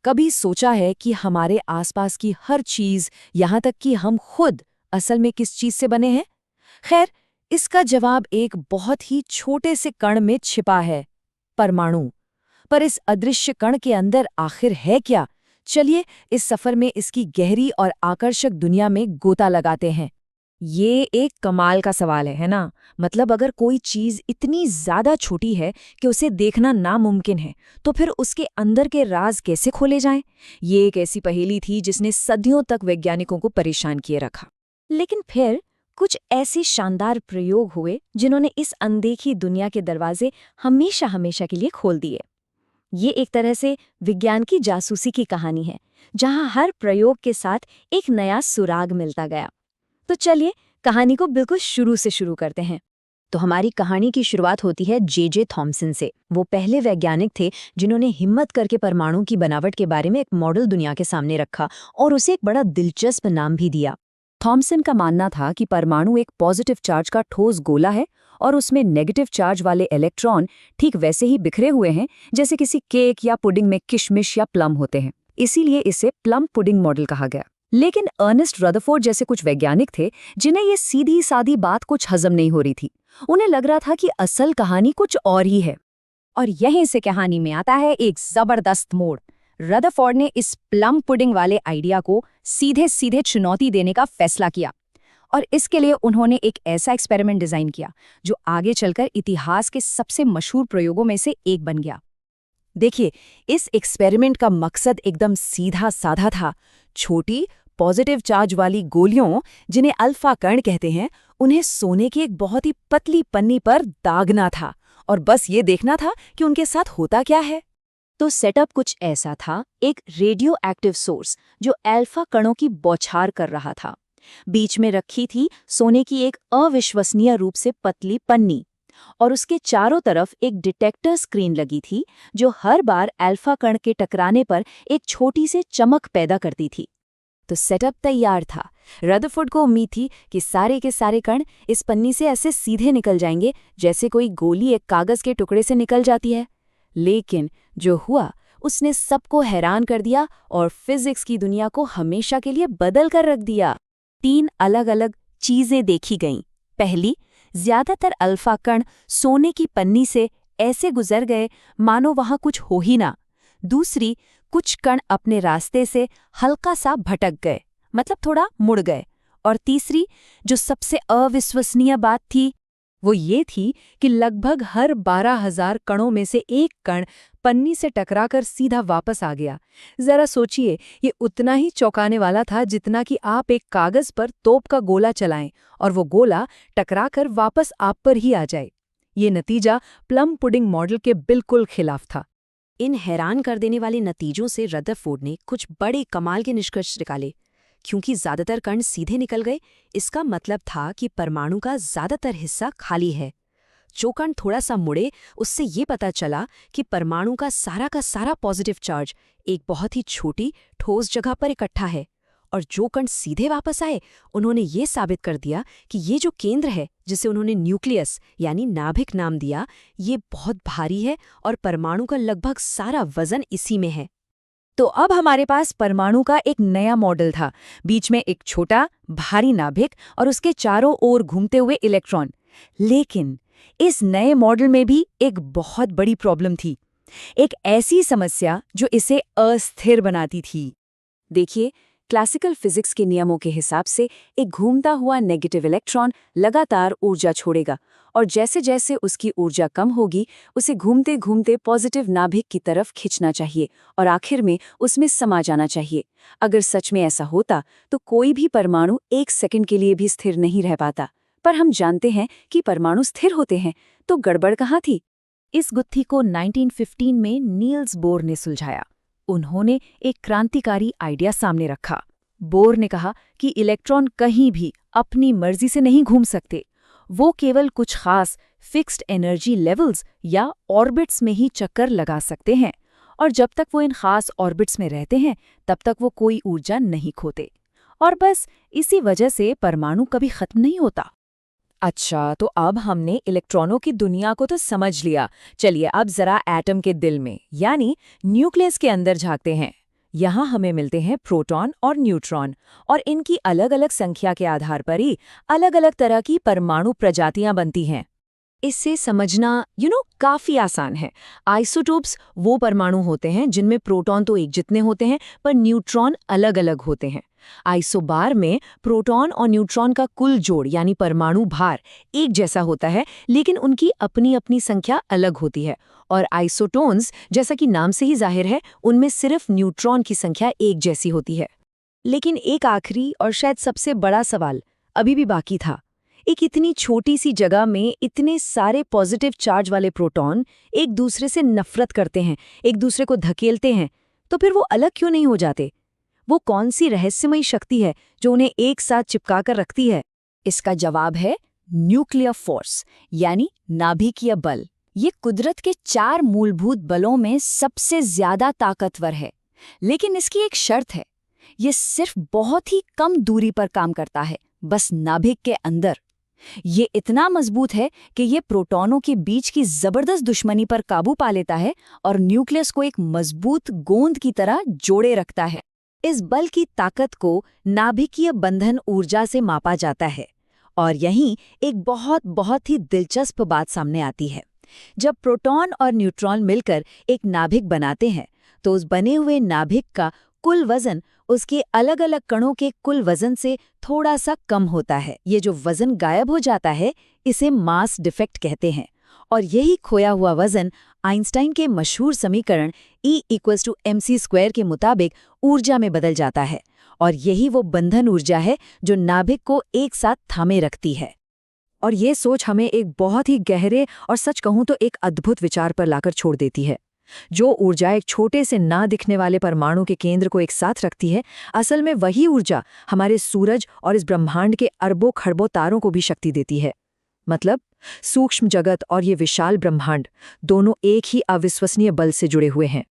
कभी सोचा है कि हमारे आसपास की हर चीज, यहाँ तक कि हम खुद, असल में किस चीज से बने हैं? खैर, इसका जवाब एक बहुत ही छोटे से कण में छिपा है, परमाणु। पर इस अदृश्य कण के अंदर आखिर है क्या? चलिए इस सफर में इसकी गहरी और आकर्षक दुनिया में गोता लगाते हैं। ये एक कमाल का सवाल है ना? मतलब अगर कोई चीज इतनी ज्यादा छोटी है कि उसे देखना नामुमकिन है, तो फिर उसके अंदर के राज कैसे खोले जाएं? ये एक ऐसी पहेली थी जिसने सदियों तक वैज्ञानिकों को परेशान किए रखा। लेकिन फिर कुछ ऐसे शानदार प्रयोग हुए जिन्होंने इस अनदेखी दुनिया के दरवाजे हमेशा हमेशा के लिए खोल दिए। ये एक तरह से विज्ञान की जासूसी की कहानी है, जहां हर प्रयोग के साथ एक नया सुराग मिलता गया। तो चलिए कहानी को बिल्कुल शुरू से शुरू करते हैं। तो हमारी कहानी की शुरुआत होती है जे थॉमसन से। वो पहले वैज्ञानिक थे जिन्होंने हिम्मत करके परमाणु की बनावट के बारे में एक मॉडल दुनिया के सामने रखा और उसे एक बड़ा दिलचस्प नाम भी दिया। थॉमसन का मानना था कि परमाणु एक पॉजिटिव चार्ज का ठोस गोला है और उसमें नेगेटिव चार्ज वाले इलेक्ट्रॉन ठीक वैसे ही बिखरे हुए हैं जैसे किसी केक या पुडिंग में किशमिश या प्लम होते हैं। इसीलिए इसे प्लम पुडिंग मॉडल कहा गया। लेकिन अर्नेस्ट रदरफोर्ड जैसे कुछ वैज्ञानिक थे जिन्हें ये सीधी सादी बात कुछ हजम नहीं हो रही थी। उन्हें लग रहा था कि असल कहानी कुछ और ही है। और यहीं से कहानी में आता है एक जबरदस्त मोड़। रदरफोर्ड ने इस प्लम पुडिंग वाले आइडिया को सीधे सीधे चुनौती देने का फैसला किया और इसके लिए उन्होंने एक ऐसा एक्सपेरिमेंट डिजाइन किया जो आगे चलकर इतिहास के सबसे मशहूर प्रयोगों में से एक बन गया। देखिए, इस एक्सपेरिमेंट का मकसद एकदम सीधा साधा था। छोटी पॉजिटिव चार्ज वाली गोलियों, जिन्हें अल्फा कण कहते हैं, उन्हें सोने की एक बहुत ही पतली पन्नी पर दागना था और बस ये देखना था कि उनके साथ होता क्या है। तो सेटअप कुछ ऐसा था, एक रेडियो एक्टिव सोर्स जो अल्फा कणों की बौछार कर रहा था। बीच में रखी थी सोने की एक अविश्वसनीय रूप से पतली पन्नी और उसके चारों तरफ एक डिटेक्टर स्क्रीन लगी थी जो हर बार अल्फा कण के टकराने पर एक छोटी सी चमक पैदा करती थी। तो सेटअप तैयार था। रदरफोर्ड को उम्मीद थी कि सारे के सारे कण इस पन्नी से ऐसे सीधे निकल जाएंगे जैसे कोई गोली एक कागज के टुकड़े से निकल जाती है। लेकिन जो हुआ उसने सबको हैरान कर दिया और फिजिक्स की दुनिया को हमेशा के लिए बदल कर रख दिया। 3 अलग अलग चीजें देखी गईं। पहली, ज्यादातर अल्फा कण सोने की पन्नी से ऐसे गुजर गए मानो वहां कुछ हो ही ना। दूसरी, कुछ कण अपने रास्ते से हल्का सा भटक गए, मतलब थोड़ा मुड़ गए। और तीसरी, जो सबसे अविश्वसनीय बात थी, वो ये थी कि लगभग हर 12,000 कणों में से एक कण पन्नी से टकराकर सीधा वापस आ गया। जरा सोचिए, ये उतना ही चौंकाने वाला था जितना कि आप एक कागज पर तोप का गोला चलाएं और वो गोला टकराकर वापस आप पर ही आ जाए। ये नतीजा प्लम पुडिंग मॉडल के बिल्कुल खिलाफ था। इन हैरान कर देने वाले नतीजों से रदरफोर्ड ने कुछ बड़े कमाल के निष्कर्ष निकाले। क्योंकि ज्यादातर कण सीधे निकल गए, इसका मतलब था कि परमाणु का ज्यादातर हिस्सा खाली है। जो कण थोड़ा सा मुड़े, उससे ये पता चला कि परमाणु का सारा पॉजिटिव चार्ज एक बहुत ही छोटी ठोस जगह पर इकट्ठा है। और जो कण सीधे वापस आए, उन्होंने ये साबित कर दिया कि ये जो केंद्र है, जिसे उन्होंने न्यूक्लियस यानी नाभिक नाम दिया, ये बहुत भारी है और परमाणु का लगभग सारा वजन इसी में है। तो अब हमारे पास परमाणु का एक नया मॉडल था। बीच में एक छोटा भारी नाभिक और उसके चारों ओर घूमते हुए इलेक्ट्रॉन। लेकिन इस नए मॉडल में भी एक बहुत बड़ी प्रॉब्लम थी, एक ऐसी समस्या जो इसे अस्थिर बनाती थी। देखिए, क्लासिकल फिजिक्स के नियमों के हिसाब से एक घूमता हुआ नेगेटिव इलेक्ट्रॉन लगातार ऊर्जा छोड़ेगा और जैसे जैसे उसकी ऊर्जा कम होगी, उसे घूमते घूमते पॉजिटिव नाभिक की तरफ खींचना चाहिए और आखिर में उसमें समा जाना चाहिए। अगर सच में ऐसा होता तो कोई भी परमाणु 1 सेकंड के लिए भी स्थिर नहीं रह पाता। पर हम जानते हैं कि परमाणु स्थिर होते हैं, तो गड़बड़ कहाँ थी? इस गुत्थी को 1915 में नील्स बोर ने सुलझाया। उन्होंने एक क्रांतिकारी आइडिया सामने रखा। बोर ने कहा कि इलेक्ट्रॉन कहीं भी अपनी मर्जी से नहीं घूम सकते, वो केवल कुछ खास फिक्स्ड एनर्जी लेवल्स या ऑर्बिट्स में ही चक्कर लगा सकते हैं और जब तक वो इन खास ऑर्बिट्स में रहते हैं तब तक वो कोई ऊर्जा नहीं खोते। और बस इसी वजह से परमाणु कभी खत्म नहीं होता। अच्छा, तो अब हमने इलेक्ट्रॉनों की दुनिया को तो समझ लिया। चलिए अब जरा एटम के दिल में यानी न्यूक्लियस के अंदर झांकते हैं। यहाँ हमें मिलते हैं प्रोटॉन और न्यूट्रॉन, और इनकी अलग-अलग संख्या के आधार पर ही अलग-अलग तरह की परमाणु प्रजातियां बनती हैं। इससे समझना काफी आसान है। आइसोटोप्स वो परमाणु होते हैं जिनमें प्रोटॉन तो एक जितने होते हैं पर न्यूट्रॉन अलग-अलग होते हैं। आइसोबार में प्रोटॉन और न्यूट्रॉन का कुल जोड़ यानी परमाणु भार एक जैसा होता है, लेकिन उनकी अपनी अपनी संख्या अलग होती है। और आइसोटोन्स, जैसा कि नाम से ही जाहिर है, उनमें सिर्फ न्यूट्रॉन की संख्या एक जैसी होती है। लेकिन एक आखिरी और शायद सबसे बड़ा सवाल अभी भी बाकी था। एक इतनी छोटी सी जगह में इतने सारे पॉजिटिव चार्ज वाले प्रोटॉन एक दूसरे से नफरत करते हैं, एक दूसरे को धकेलते हैं, तो फिर वो अलग क्यों नहीं हो जाते? वो कौन सी रहस्यमयी शक्ति है जो उन्हें एक साथ चिपका कर रखती है? इसका जवाब है न्यूक्लियर फोर्स, यानी नाभिकीय बल। ये कुदरत के 4 मूलभूत बलों में सबसे ज्यादा ताकतवर है। लेकिन इसकी एक शर्त है, ये सिर्फ बहुत ही कम दूरी पर काम करता है, बस नाभिक के अंदर। ये इतना मजबूत है कि ये प्रोटॉनों के बीच की जबरदस्त दुश्मनी पर काबू पा लेता है और न्यूक्लियस को एक मजबूत गोंद की तरह जोड़े रखता है। इस बल की ताकत को नाभिकीय बंधन ऊर्जा से मापा जाता है। और यहीं एक बहुत ही दिलचस्प बात सामने आती है। जब प्रोटॉन और न्यूट्रॉन मिलकर एक नाभिक बनाते हैं, तो उस बने हुए नाभिक का कुल वजन उसके अलग-अलग कणों के कुल वजन से थोड़ा सा कम होता है। ये जो वजन गायब हो जाता है, इसे मास डिफेक्ट कहते हैं। और यही खोया हुआ वजन आइंस्टाइन के मशहूर समीकरण E=mc² के मुताबिक ऊर्जा में बदल जाता है। और यही वो बंधन ऊर्जा है जो नाभिक को एक साथ थामे रखती है। और ये सोच हमें एक बहुत ही गहरे और सच कहूं तो एक अद्भुत विचार पर लाकर छोड़ देती है। जो ऊर्जा एक छोटे से ना दिखने वाले परमाणु के केंद्र को एक साथ रखती है, असल में वही ऊर्जा हमारे सूरज और इस ब्रह्मांड के अरबों खरबों तारों को भी शक्ति देती है। मतलब सूक्ष्म जगत और ये विशाल ब्रह्मांड दोनों एक ही अविश्वसनीय बल से जुड़े हुए हैं।